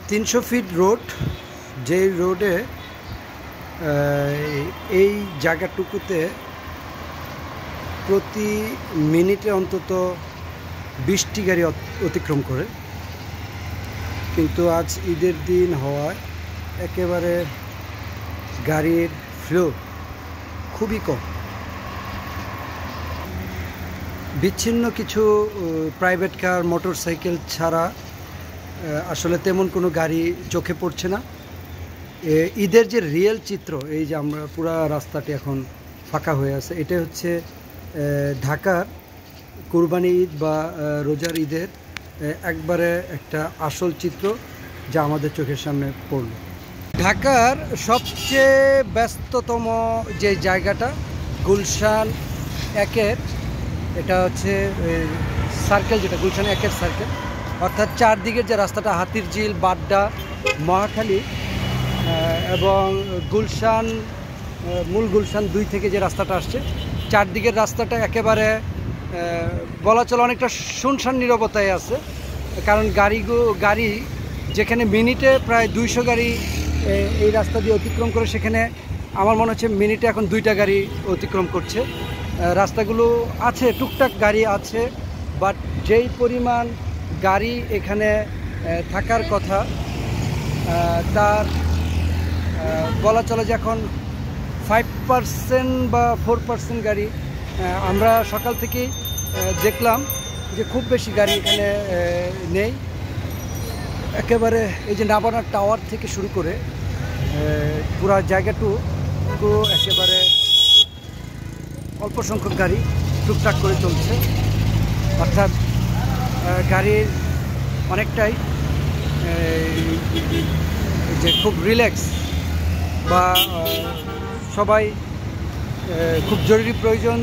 300 fit road, যেই রোডে এই জায়গাটুকুতে প্রতি মিনিটে অন্তত 20টি গাড়ি অতিক্রম করে, কিন্তু আজ ঈদের দিন হওয়ায় একেবারে গাড়ির ফ্লো খুবই কম। বিচ্ছিন্ন কিছু প্রাইভেট কার, মোটর সাইকেল ছাড়া আসলে তেমন কোনো গাড়ি চোখে পড়ছে না। ঈদের যে রিয়েল চিত্র, এই যে আমরা পুরা রাস্তাটি এখন ফাঁকা হয়ে আছে, এটা হচ্ছে ঢাকার কুরবানি ঈদ বা রোজার ঈদের একবারে একটা আসল চিত্র যা আমাদের চোখের সামনে পড়ল। ঢাকার সবচেয়ে ব্যস্ততম যে জায়গাটা গুলশান একের, এটা হচ্ছে সার্কেল, যেটা গুলশান একের সার্কেল, অর্থাৎ চারদিকের যে রাস্তাটা হাতিরঝিল, বাড্ডা, মহাখালী এবং গুলশান, মূল গুলশান 2 থেকে যে রাস্তাটা আসছে, চারদিকের রাস্তাটা একেবারে বলা চলে অনেকটা শুনশান নীরবতায় আছে। কারণ গাড়ি যেখানে মিনিটে প্রায় 200 গাড়ি এই রাস্তা দিয়ে অতিক্রম করে, সেখানে আমার মনে হচ্ছে মিনিটে এখন 2টা গাড়ি অতিক্রম করছে। রাস্তাগুলো আছে, টুকটাক গাড়ি আছে, বাট যেই পরিমাণ গাড়ি এখানে থাকার কথা তার বলা চলে যে এখন 5% বা 4% গাড়ি। আমরা সকাল থেকেই দেখলাম যে খুব বেশি গাড়ি এখানে নেই। একেবারে এই যে নাবানা টাওয়ার থেকে শুরু করে পুরা জায়গাটুকু একেবারে অল্প সংখ্যক গাড়ি টুকটাক করে চলছে, অর্থাৎ গাড়ির অনেকটাই যে খুব রিল্যাক্স, বা সবাই খুব জরুরি প্রয়োজন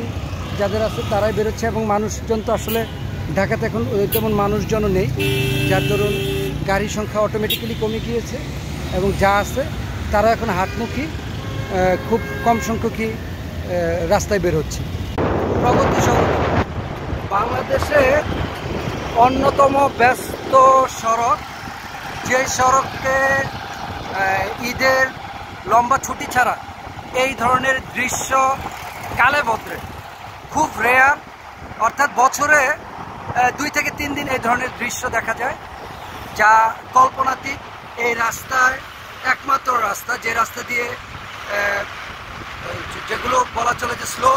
যাদের আছে তারাই বেরোচ্ছে। এবং মানুষজন তো আসলে ঢাকাতে এখন তেমন মানুষজনও নেই, যার দরুন গাড়ির সংখ্যা অটোমেটিক্যালি কমে গিয়েছে, এবং যা আছে তারা এখন হাটমুখী, খুব কম সংখ্যকই রাস্তায় বের হচ্ছে। প্রগতি সড়ক বাংলাদেশের অন্যতম ব্যস্ত সড়ক, যে সড়কে ঈদের লম্বা ছুটি ছাড়া এই ধরনের দৃশ্য কালে বদলে খুব রেয়ার, অর্থাৎ বছরে 2 থেকে 3 দিন এই ধরনের দৃশ্য দেখা যায়, যা কল্পনাতীত। এই রাস্তায় একমাত্র রাস্তা, যে রাস্তা দিয়ে যেগুলো বলা চলে যে স্লো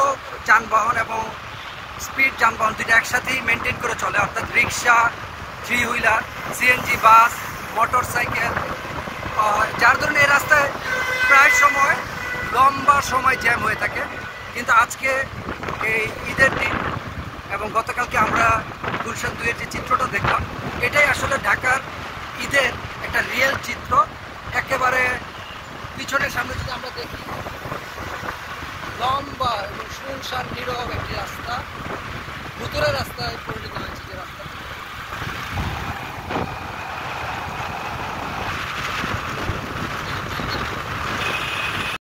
যানবাহন এবং স্পিড যানবাহন দুইটা একসাথেই মেনটেন করে চলে, অর্থাৎ রিক্সা, 3 হুইলার, সিএনজি বাস, মোটর সাইকেল, যার ধরুন এই রাস্তায় প্রায় সময় লম্বা সময় জ্যাম হয়ে থাকে। কিন্তু আজকে এই ঈদের দিন এবং গতকালকে আমরা গুলশান 2-এর যে চিত্রটা দেখলাম, এটাই আসলে ঢাকার ঈদের একটা রিয়েল চিত্র। একেবারে পিছনের সামনে যদি আমরা দেখি, লম্বা এবং শুনশান নীরব একটি রাস্তা, ভুতুরে রাস্তায়